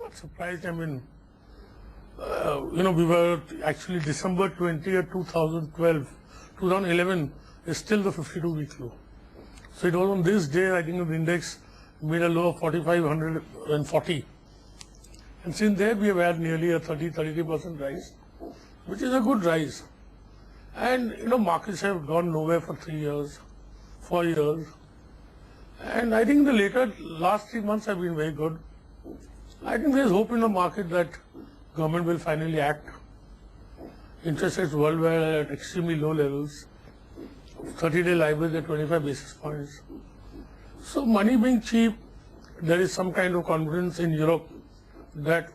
not surprised. I mean, we were actually December 20th, 2012, 2011 is still the 52-week low. So it was on this day, I think the index made a low of 4,540. And since there we have had nearly a 33% rise, which is a good rise. And markets have gone nowhere for 3 years, 4 years. And I think the last 3 months have been very good. I think there is hope in the market that government will finally act. Interest rates worldwide are at extremely low levels. 30-day LIBOR at 25 basis points. So money being cheap, there is some kind of confidence in Europe that,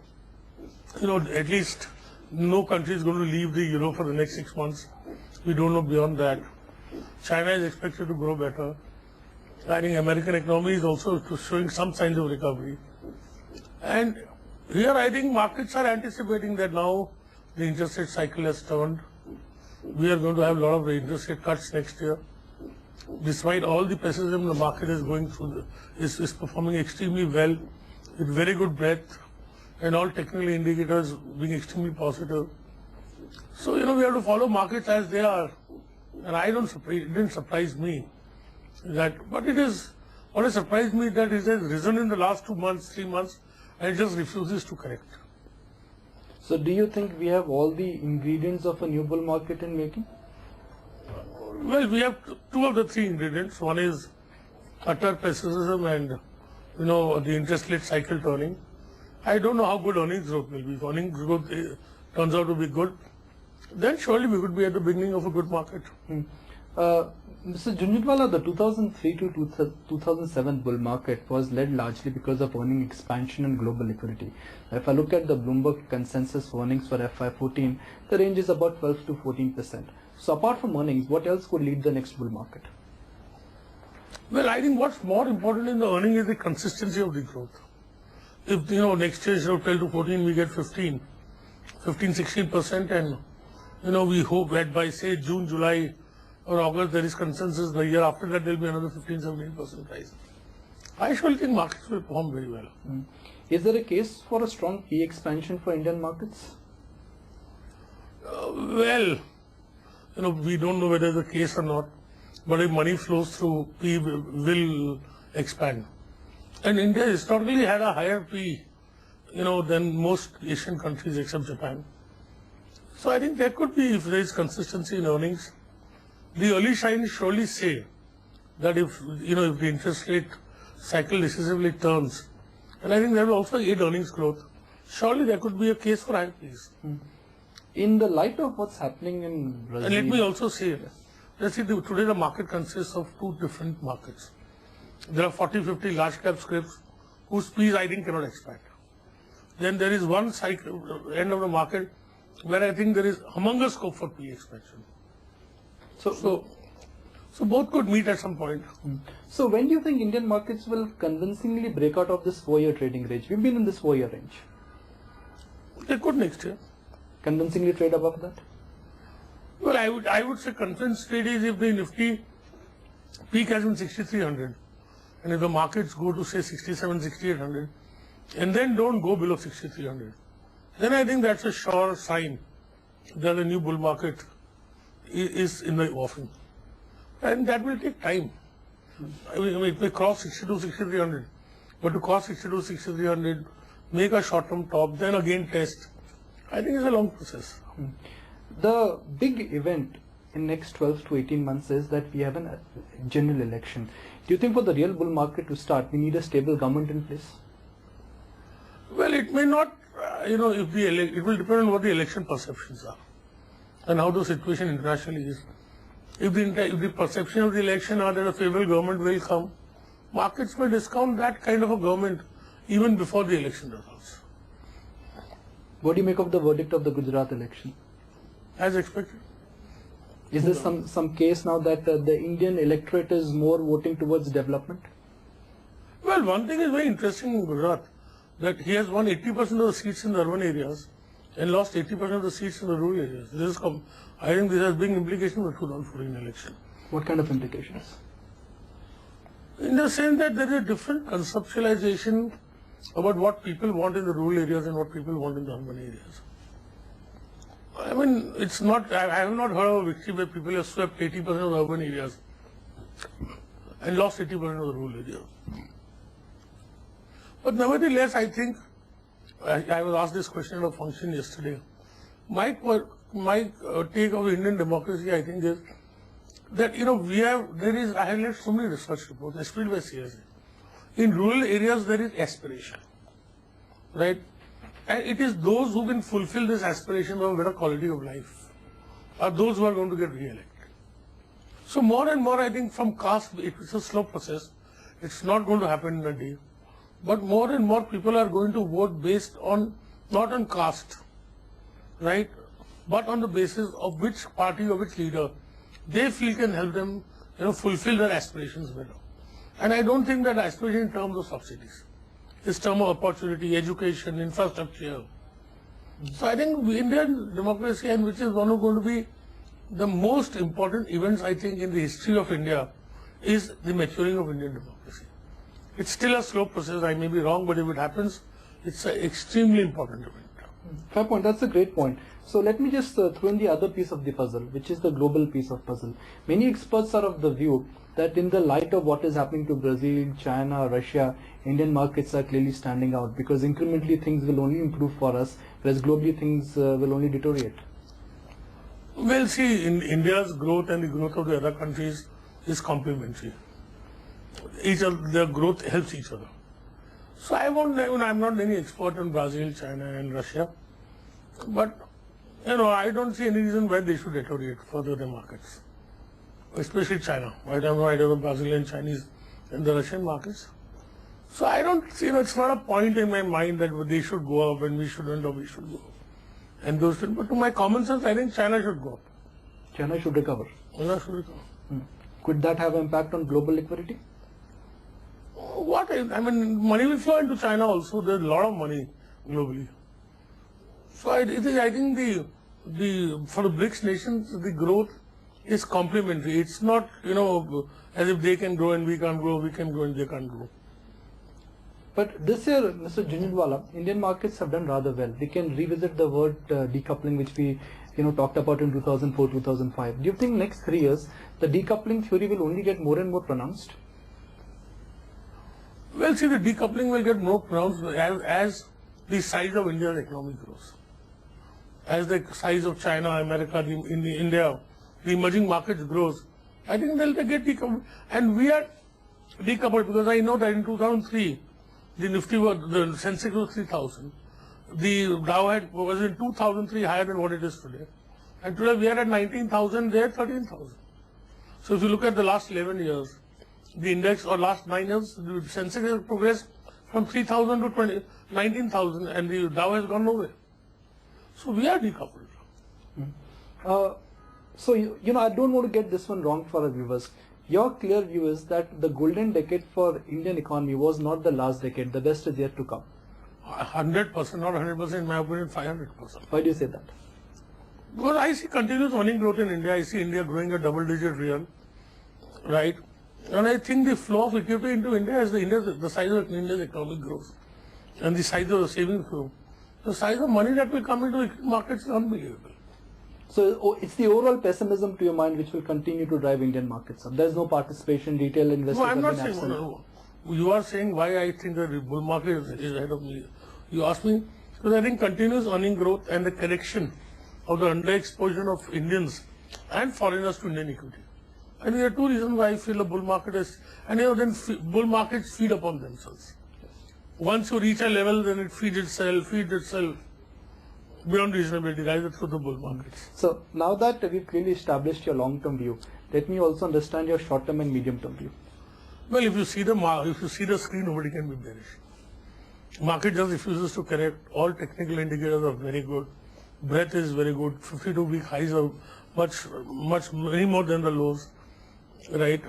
at least no country is going to leave the euro for the next 6 months. We don't know beyond that. China is expected to grow better. I think American economy is also showing some signs of recovery. And here I think markets are anticipating that now the interest rate cycle has turned. We are going to have a lot of interest rate cuts next year. Despite all the pessimism the market is going through, is performing extremely well with very good breadth and all technical indicators being extremely positive. So, we have to follow markets as they are. And it didn't surprise me that, but what has surprised me that it has risen in the last 2 months, 3 months, and it just refuses to correct. So do you think we have all the ingredients of a new bull market in making? Well, we have 2 of the 3 ingredients. One is utter pessimism and, the interest rate cycle turning. I don't know how good earnings growth will be. If earnings growth turns out to be good, then surely we could be at the beginning of a good market. Mr. Jhunjhunwala, the 2003 to 2007 bull market was led largely because of earning expansion and global liquidity. If I look at the Bloomberg consensus earnings for FY14, the range is about 12 to 14%. So apart from earnings, what else could lead the next bull market? Well, I think what's more important in the earning is the consistency of the growth. If, next year instead of 12 to 14, we get 15, 16%, and, we hope that by, say, June, July, or August, there is consensus. The year after that, there will be another 15-17% rise. I surely think markets will perform very well. Is there a case for a strong P expansion for Indian markets? Well, we don't know whether it's a case or not, but if money flows through, P will expand. And India historically had a higher P, than most Asian countries except Japan. So I think there could be, if there is consistency in earnings, the early signs surely say that if the interest rate cycle decisively turns, and I think that will also aid earnings growth, surely there could be a case for higher Ps. In the light of what's happening in Brazil... And let me also say, let's see, today the market consists of 2 different markets. There are 40-50 large cap scripts whose Ps I think cannot expand. Then there is one end of the market where I think there is humongous scope for P expansion. So both could meet at some point. So when do you think Indian markets will convincingly break out of this 4-year trading range? We've been in this 4-year range. They could next year. Convincingly trade above that? Well, I would say convinced trade is if the Nifty peak has been 6,300, and if the markets go to say 67, 6,800, and then don't go below 6,300, then I think that's a sure sign that a new bull market is in the offing. And that will take time. I mean, it may cross 62, 6,300, but to cross 62, 6,300, make a short-term top, then again test, I think it's a long process. The big event in next 12 to 18 months is that we have a general election. Do you think for the real bull market to start, we need a stable government in place? Well, it may not, it will depend on what the election perceptions are and how the situation internationally is. If the perception of the election are that a favorable government will come, markets may discount that kind of a government even before the election results. What do you make of the verdict of the Gujarat election? As expected. Is there some case now that the Indian electorate is more voting towards development? Well, one thing is very interesting in Gujarat, that he has won 80% of the seats in the urban areas and lost 80% of the seats in the rural areas. I think this has big implications for the 2014 election. What kind of implications? In the sense that there is a different conceptualization about what people want in the rural areas and what people want in the urban areas. I mean, it's not, I have not heard of a victory where people have swept 80% of the urban areas and lost 80% of the rural areas. But nevertheless, I think, I was asked this question at a function yesterday. My take of Indian democracy, I think, is that, I have read so many research reports, especially by CSA. In rural areas, there is aspiration, right? And it is those who can fulfill this aspiration of a better quality of life are those who are going to get re-elected. So more and more, I think, from caste, it's a slow process. It's not going to happen in a day. But more and more people are going to vote based on, not on caste, right? But on the basis of which party or which leader they feel can help them, fulfill their aspirations better. And I don't think that aspiration in terms of subsidies. It's term of opportunity, education, infrastructure. So I think Indian democracy, and which is one of going to be the most important events, I think, in the history of India, is the maturing of Indian democracy. It's still a slow process, I may be wrong, but if it happens, it's an extremely important event. Fair point, that's a great point. So let me just throw in the other piece of the puzzle, which is the global piece of puzzle. Many experts are of the view that in the light of what is happening to Brazil, China, Russia, Indian markets are clearly standing out because incrementally things will only improve for us, whereas globally things will only deteriorate. Well, see, in India's growth and the growth of the other countries is complementary. Their growth helps each other. So I'm not any expert on Brazil, China and Russia, but I don't see any reason why they should deteriorate further their markets, especially China. I don't know Brazilian, Chinese and the Russian markets. So I don't see, it's not a point in my mind that they should go up and we shouldn't or we should go up. And those things, but to my common sense, I think China should go up. China should recover. China should recover. Could that have impact on global liquidity? Money will flow into China also. There's a lot of money globally. So I think for the BRICS nations, the growth is complementary. It's not, as if they can grow and we can't grow, we can grow and they can't grow. But this year, Mr. Jhunjhunwala, Indian markets have done rather well. We can revisit the word decoupling, which we talked about in 2004, 2005. Do you think next 3 years, the decoupling theory will only get more and more pronounced? Well, see, the decoupling will get more pronounced as the size of India's economy grows. As the size of China, America, India, the emerging markets grows, I think they'll get decoupled. And we are decoupled because I know that in 2003, the Sensex was 3,000. The Dow was in 2003 higher than what it is today. And today we are at 19,000, they are 13,000. So if you look at the last 11 years, the index, or last 9 years, the Sensex has progressed from 3,000 to 19,000 and the Dow has gone nowhere. So we are decoupled. So, I don't want to get this one wrong for our viewers. Your clear view is that the golden decade for Indian economy was not the last decade, the best is yet to come. 100%, not 100%, in my opinion, 500%. Why do you say that? Because I see continuous earning growth in India. I see India growing at double-digit real, right? And I think the flow of equity into India as the size of India's economy grows, and the size of the savings grow. The size of money that will come into markets is unbelievable. So it's the overall pessimism to your mind which will continue to drive Indian markets up. There's no participation, retail investors. No, I'm not have been saying. absent. No. You are saying why I think that the bull market is ahead of me. You asked me because I think continuous earning growth and the correction of the underexposure of Indians and foreigners to Indian equity. I think there are two reasons why I feel the bull market is, and then bull markets feed upon themselves. Once you reach a level, then it feeds itself beyond reasonability, right, through the bull markets. So now that we've clearly established your long-term view, let me also understand your short-term and medium-term view. Well, if you see the screen, nobody can be bearish. Market just refuses to correct. All technical indicators are very good. Breadth is very good. 52-week highs are many more than the lows, right?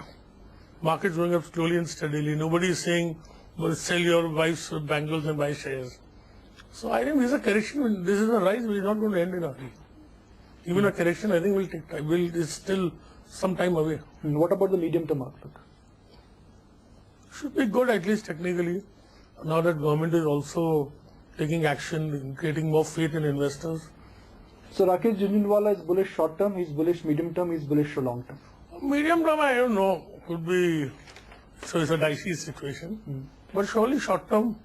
Markets going up slowly and steadily. Nobody is saying, well, sell your wife's bangles and buy shares. So I think this is a correction. This is a rise which is not going to end in a hurry. Even a correction, I think, will take time. It's still some time away. What about the medium-term outlook? Should be good, at least technically. Now that government is also taking action, creating more faith in investors. So Rakesh Jhunjhunwala is bullish short term, he's bullish medium term, he's bullish for long term. Medium term, I don't know, could be, so it's a dicey situation. But surely short term.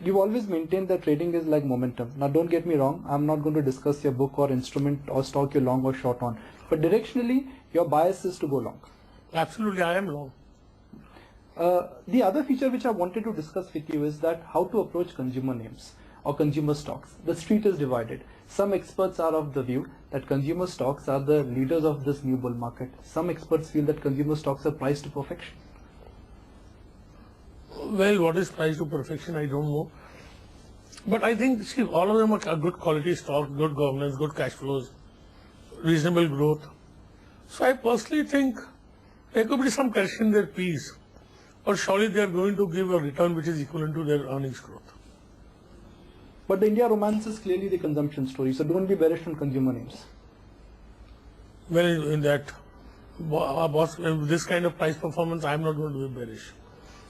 You've always maintained that trading is like momentum. Now don't get me wrong, I'm not going to discuss your book or instrument or stock you're long or short on. But directionally, your bias is to go long. Absolutely, I am long. The other feature which I wanted to discuss with you is that how to approach consumer names or consumer stocks. The street is divided. Some experts are of the view that consumer stocks are the leaders of this new bull market. Some experts feel that consumer stocks are priced to perfection. Well, what is priced to perfection, I don't know. But I think, see, all of them are good quality stocks, good governance, good cash flows, reasonable growth. So I personally think there could be some correction in their P's, or surely they are going to give a return which is equivalent to their earnings growth. But the India romance is clearly the consumption story, so don't be bearish on consumer names. Well, in that, boss, with this kind of price performance, I am not going to be bearish.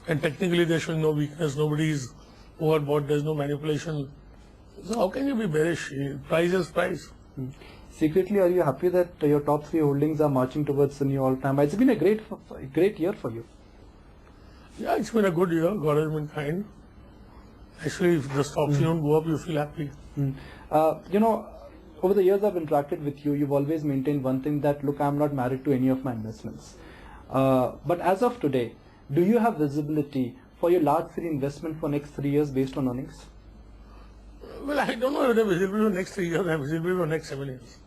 And technically, they're showing no weakness, nobody is overbought, there's no manipulation. So how can you be bearish? Price is price. Secretly, are you happy that your top 3 holdings are marching towards the new all-time high? It's been a great year for you. Yeah, it's been a good year. God has been kind. Actually, if the stocks don't go up, you feel happy. You know, over the years I've interacted with you, you've always maintained one thing that, look, I'm not married to any of my investments. But as of today, do you have visibility for your large 3 investment for next 3 years based on earnings? Well, I don't know whether visibility for next 3 years, I have visibility for next 7 years.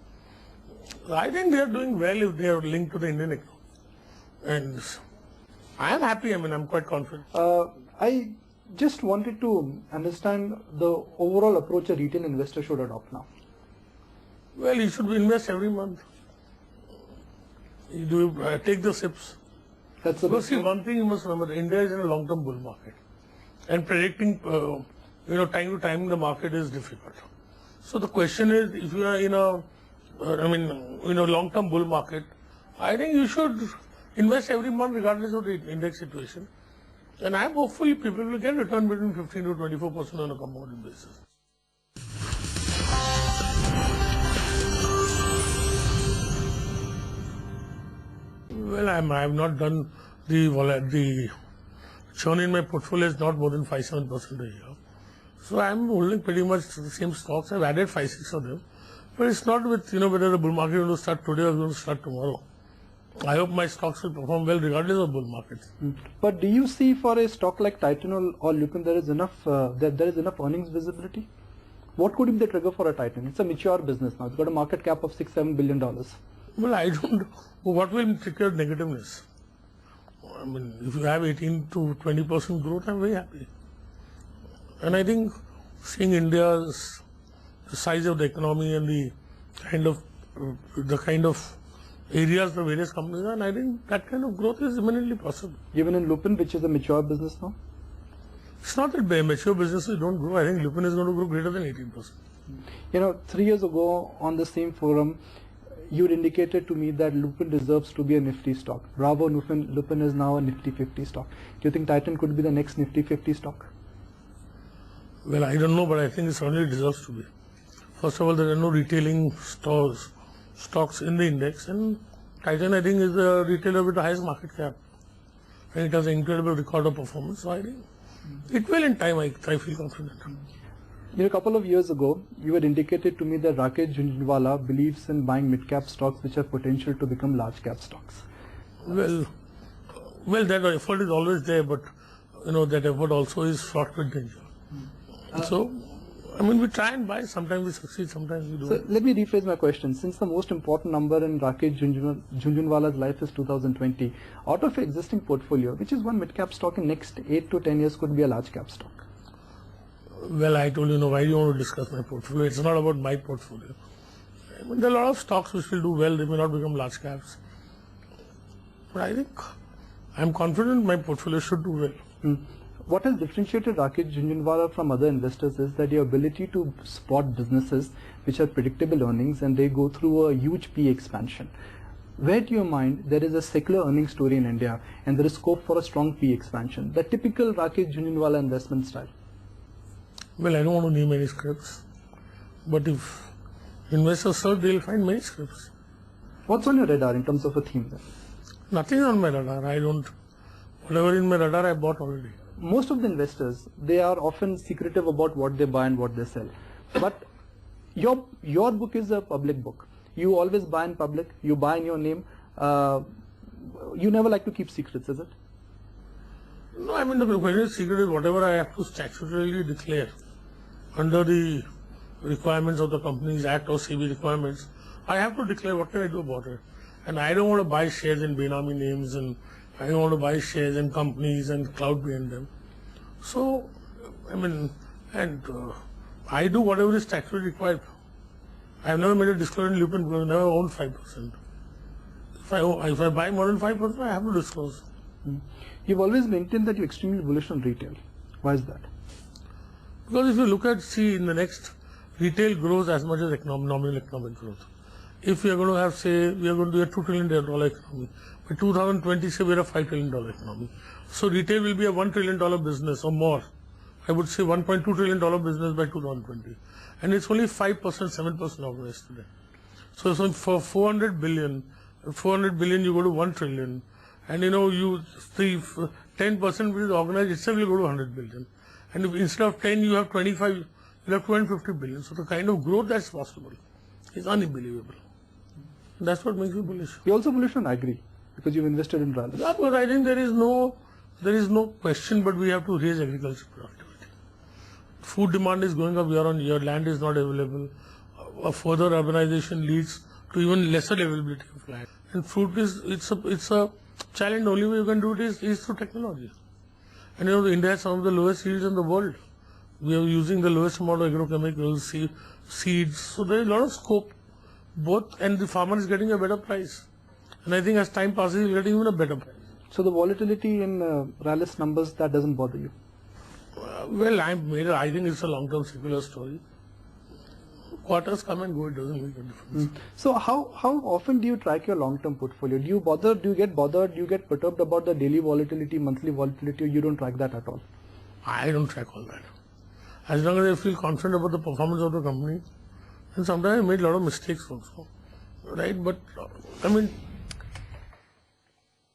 I think they are doing well if they are linked to the Indian economy. And I am happy, I mean, I'm quite confident. I just wanted to understand the overall approach a retail investor should adopt now. Well, you should invest every month. You do take the SIPs. That's the Because see, one thing you must remember, India is in a long-term bull market. And predicting, time to time the market is difficult. So the question is, if you are in a, long-term bull market, I think you should invest every month regardless of the index situation. And I am hopeful people will get return between 15 to 24% on a compounded basis. Well, I have not done the churn in my portfolio is not more than 5-7% a year. So I am holding pretty much the same stocks. I've added 5-6 of them. But it's not with, whether the bull market is going to start today or going to start tomorrow. I hope my stocks will perform well regardless of bull markets. But do you see for a stock like Titan or Lupin there is enough earnings visibility? What could be the trigger for a Titan? It's a mature business now. It's got a market cap of $6-7 billion. Well, I don't know. What will trigger negativeness? I mean, if you have 18 to 20% growth, I'm very happy. And I think seeing India's the size of the economy and the kind of areas the various companies are, and I think that kind of growth is eminently possible. Even in Lupin, which is a mature business now? It's not that mature businesses don't grow. I think Lupin is going to grow greater than 18%. 3 years ago on the same forum, you had indicated to me that Lupin deserves to be a Nifty stock. Bravo, Lupin is now a Nifty 50 stock. Do you think Titan could be the next Nifty 50 stock? Well, I don't know, but I think it certainly deserves to be. First of all, there are no retailing stocks in the index, and Titan, I think, is the retailer with the highest market cap. And it has an incredible record of performance, so I think it will in time, I feel confident. A couple of years ago, you had indicated to me that Rakesh Jhunjhunwala believes in buying mid-cap stocks which have potential to become large-cap stocks. Well, that effort is always there, but that effort also is fraught with danger. So, we try and buy. Sometimes we succeed, sometimes we don't. So let me rephrase my question. Since the most important number in Rakesh Jhunjhunwala's life is 2020, out of your existing portfolio, which is one mid-cap stock in next 8 to 10 years could be a large-cap stock? Well, I told you, why do you want to discuss my portfolio? It's not about my portfolio. There are a lot of stocks which will do well. They may not become large caps. But I think I'm confident my portfolio should do well. What has differentiated Rakesh Jhunjhunwala from other investors is that your ability to spot businesses which have predictable earnings and they go through a huge PE expansion. where to your mind there is a secular earning story in India and there is scope for a strong PE expansion, the typical Rakesh Jhunjhunwala investment style? Well, I don't want to name any scripts, but if investors search, they'll find many scripts. What's on your radar in terms of a theme then? Nothing on my radar. Whatever in my radar, I bought already. Most of the investors, they are often secretive about what they buy and what they sell. But your book is a public book. You always buy in public, you buy in your name. You never like to keep secrets, is it? No, I mean, the very secret is whatever I have to statutorily declare under the requirements of the Companies Act or SEBI requirements. I have to declare what can I do about it. And I don't want to buy shares in Benami names, and I don't want to buy shares in companies and cloud behind them. So, I mean, I do whatever is statutorily required. I have never made a disclosure in Lupin because I never owned 5%. If I buy more than 5%, I have to disclose. You've always maintained that you're extremely bullish on retail. Why is that? Because if you look at, in the next, retail grows as much as nominal economic growth. If we are going to have, say, we are going to be a $2 trillion economy, by 2020, say, we are a $5 trillion economy. So retail will be a $1 trillion business or more. I would say $1.2 trillion business by 2020. And it's only 5%, 7% organized today. So for 400 billion you go to 1 trillion. And you see 10% which is organized itself will go to 100 billion. And if instead of 10 you have 25, you have 250 billion. So the kind of growth that's possible is unbelievable. That's what makes me bullish. You're also bullish on agri because you've invested in Rallis. Yeah, but I think there is no question, but we have to raise agriculture productivity. Food demand is going up year on year, land is not available. A further urbanization leads to even lesser availability of land. And fruit it's a challenge. The only way you can do it is through technology. And India has some of the lowest yields in the world. We are using the lowest amount of agrochemicals, seeds. So there is a lot of scope, and the farmer is getting a better price. And I think as time passes, he's getting even a better price. So the volatility in Rallis numbers, that doesn't bother you? Well, I think it's a long-term secular story. Quarters come and go, it doesn't make a difference. So how often do you track your long-term portfolio? Do you get bothered, do you get perturbed about the daily volatility, monthly volatility, or you don't track that at all? I don't track all that. As long as I feel confident about the performance of the company, and sometimes I made a lot of mistakes also, right? But, I mean...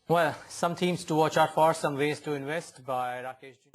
Well, some themes to watch out for, some ways to invest by Rakesh Jhunjhunwala.